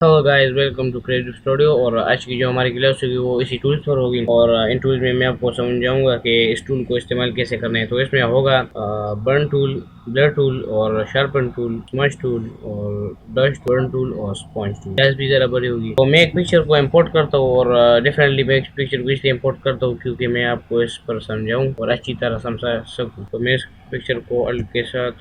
Hello guys, welcome to creative studio. और आज की जो हमारी क्लास होगी वो इसी टूल्स पर होगी। और इन टूल्स में मैं आपको समझाऊंगा कि इस टूल को इस्तेमाल कैसे करना है। तो इसमें होगा बर्न टूल, ब्लर टूल और शार्पन टूल, स्मज टूल और डस्ट बर्न टूल और स्पॉन्ज टूल। गैस भी जरा बड़ी होगी। तो मैं एक पिक्चर को इंपोर्ट करता हूँ और डिफरेंटली मैं एक पिक्चर को इसलिए इंपोर्ट करता हूँ क्योंकि मैं आपको इस पर समझाऊँ और अच्छी तरह समझा सकूँ। तो मैं इस पिक्चर को अल्ट के साथ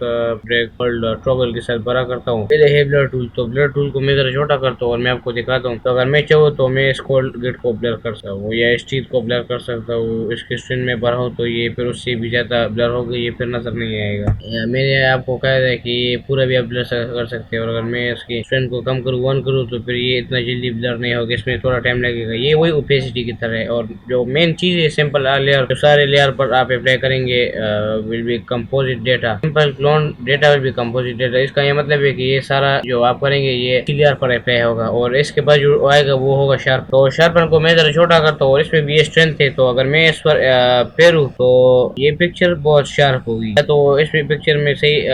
ब्रेक होल्ड टॉगल के साथ बड़ा करता हूँ। पहले है ब्लर टूल। तो ब्लर टूल को मैं जरा छोटा करता हूँ और मैं आपको दिखाता हूँ। तो अगर मैं चाहूँ तो मैं इस कोल्ड गेट को ब्लर कर सकता हूँ या इस चीज को ब्लर कर सकता हूँ। इसके स्क्रीन में बढ़ाऊँ तो ये फिर उससे भी ज्यादा ब्लर होगा, ये फिर नजर नहीं आएगा। मैंने आपको कहा था कि ये पूरा भी आप ब्लर कर सकते हैं। और अगर मैं इसकी स्ट्रेंथ को कम करूँ, वन करूँ, तो फिर ये इतना जल्दी ब्लर नहीं होगा, इसमें थोड़ा टाइम लगेगा। ये वही ओपेसिटी की तरह है। और जो मेन चीज है सिंपल लेयर, जो सारे लेयर पर आप अप्लाई करेंगे will be composite data. Simple clone data will be composite data. इसका ये मतलब है कि ये सारा जो आप करेंगे ये क्लियर पर अप्लाई होगा। और इसके बाद जो आएगा वो होगा शार्प। तो शार्पन को मैं जरा छोटा करता हूँ और इसमें भी ये स्ट्रेंथ है। तो अगर मैं इस पर फेरू तो ये पिक्चर बहुत शार्प होगी। तो इसमें पिक्चर में सही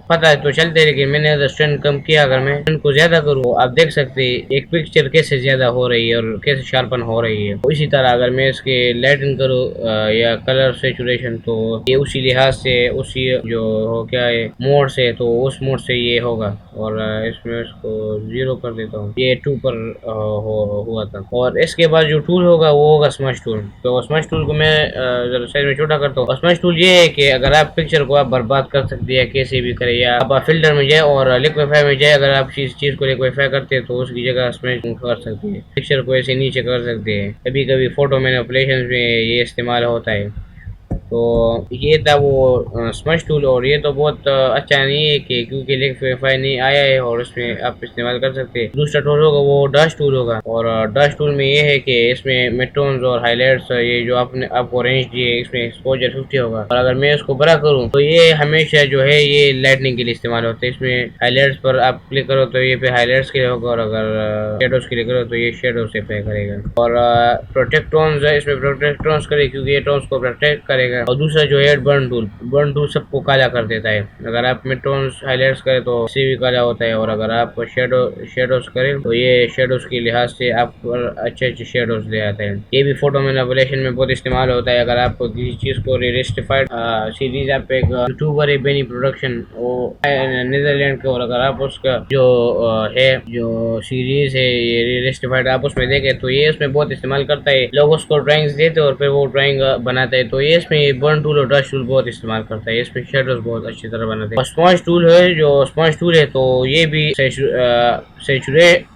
पता है तो चलते है, लेकिन मैंने अगर स्ट्रेंथ कम किया, अगर मैं स्ट्रेंथ को ज्यादा करूँ तो आप देख सकते हैं एक पिक्चर कैसे ज्यादा हो रही है और कैसे शार्पन हो रही है। तो इसी तरह अगर मैं इसके लाइटन करूँ या कलर सेचुरेशन, तो ये उसी लिहाज से उसी जो हो क्या है मोड से, तो उस मोड से ये होगा। और इसमें इसको 0 कर देता हूँ, ये 2 पर हुआ था। और इसके बाद जो टूल होगा वो होगा स्मज टूल। तो स्मज टूल को मैं जरा साइज में छोटा करता हूँ। स्मज टूल ये है कि अगर आप पिक्चर को आप बर्बाद कर सकते हैं कैसे भी करें, या आप फिल्टर में जाए और लिक्विफाई में जाए, अगर आप इस चीज को लिक्विफाई करते हैं तो उसकी जगह स्मज कर सकते हैं, पिक्चर को ऐसे नीचे कर सकते हैं। कभी कभी फोटो मैनिपुलेशन में ये इस्तेमाल होता है। तो ये था वो स्मज टूल। और ये तो बहुत अच्छा नहीं है कि क्योंकि लिक्विफाई नहीं आया है और उसमें आप इस्तेमाल कर सकते हैं। दूसरा टूल होगा वो डस्ट टूल होगा। और डस्ट टूल में ये है कि इसमें मिडटोन्स और हाईलाइट्स, ये जो आपने आपको रेंज दी है, इसमें एक्सपोजर 50 होगा। और अगर मैं इसको बड़ा करूँ तो ये हमेशा जो है ये लाइटनिंग के लिए इस्तेमाल होता है। इसमें हाईलाइट्स पर आप क्लिक करो तो ये फिर हाईलाइट्स के लिए होगा, और अगर शेडोज के लिए करो तो ये शेडो से अप्लाई करेगा। और प्रोटेक्ट टोन्स है, इसमें प्रोटेक्ट टोन्स करे क्योंकि ये टोन्स को प्रोटेक्ट करेगा। और दूसरा जो है बर्न टूल, बर्न टूल सबको काला कर देता है। अगर आप मिड टोन्स हाईलाइट्स करें तो इससे भी काला होता है। और अगर आप शेडोज करें तो ये शेडोज के लिहाज से आप अच्छे अच्छे शेडोज दे आते हैं। ये भी फोटो मैनिपुलेशन में बहुत इस्तेमाल होता है। अगर आप किसी चीज को रिस्टिफाइड सीरीज, आप एक यूट्यूबर है बेनी प्रोडक्शन, वो नीदरलैंड के, और अगर आप उसका जो है जो सीरीज है ये रिस्टिफाइड, आप उसमें देखें तो ये उसमें बहुत इस्तेमाल करता है। लोग उसको ड्राइंग्स देते हैं और फिर वो ड्राइंग बनाता है। तो ये इसमें बर्न टूल और डस्ट टूल बहुत इस्तेमाल करता है। इसमें शेडोज बहुत अच्छी तरह बनाते हैं। और स्पॉन्ज टूल है, जो स्पॉन्ज टूल है तो ये भी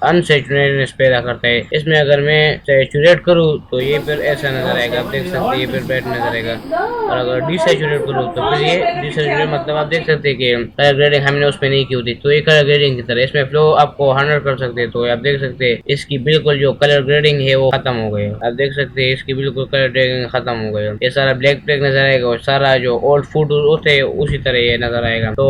अनसेचुरेटनेस पैदा करता है। इसमें अगर मैं सेचुरेट करूँ तो ये फिर ऐसा नजर आएगा, आप देख सकते हैं, ये फिर ब्राइट नजर आएगा। और अगर डिसेचुरेट करूँ तो फिर ये डिसेचुरेट मतलब आप देख सकते हैं कि कलर ग्रेडिंग हमने उसमें नहीं की होती, तो ये कलर ग्रेडिंग की तरह। इसमें फ्लो आपको 100 कर सकते हैं, तो आप देख सकते हैं इसकी बिल्कुल जो कलर ग्रेडिंग है वो खत्म हो गई। आप देख सकते हैं इसकी बिल्कुल कलर ग्रेडिंग खत्म हो गई। ये सारा ब्लैक ब्लैक नजर आएगा और सारा जो ओल्ड फूड होते हैं उसी तरह ये नजर आएगा। तो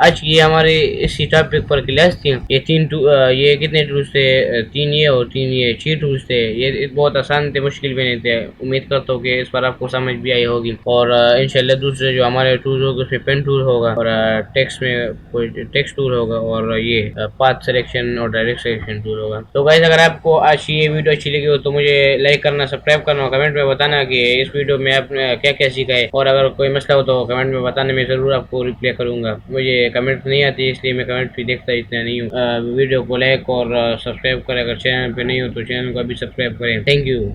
आज की हमारी इसी टॉपिक पर क्लास थी। ये ये कितने टूल्स थे? 3 ये और 3 ये 6 टूल्स थे। ये बहुत आसान थे, मुश्किल भी नहीं थे। उम्मीद करता हूँ कि इस पर आपको समझ भी आई होगी। और इंशाल्लाह दूसरे जो हमारे टूल होंगे उसमें पेन टूल होगा, और टेक्स्ट में कोई टेक्स्ट टूल होगा, और ये पाथ सिलेक्शन और डायरेक्ट सिलेक्शन टूल होगा। तो गाइस, अगर आपको आज की ये वीडियो अच्छी लगी हो तो मुझे लाइक करना, सब्सक्राइब करना और कमेंट में बताना कि इस वीडियो में आपने क्या क्या सीखा है। और अगर कोई मसला हो तो कमेंट में बताने में ज़रूर आपको रिप्लाई करूंगा। मुझे कमेंट नहीं आती इसलिए मैं कमेंट भी देखता इतना नहीं हूँ। वीडियो को लाइक और सब्सक्राइब करें। अगर चैनल पे नहीं हो तो चैनल को अभी सब्सक्राइब करें। Thank you.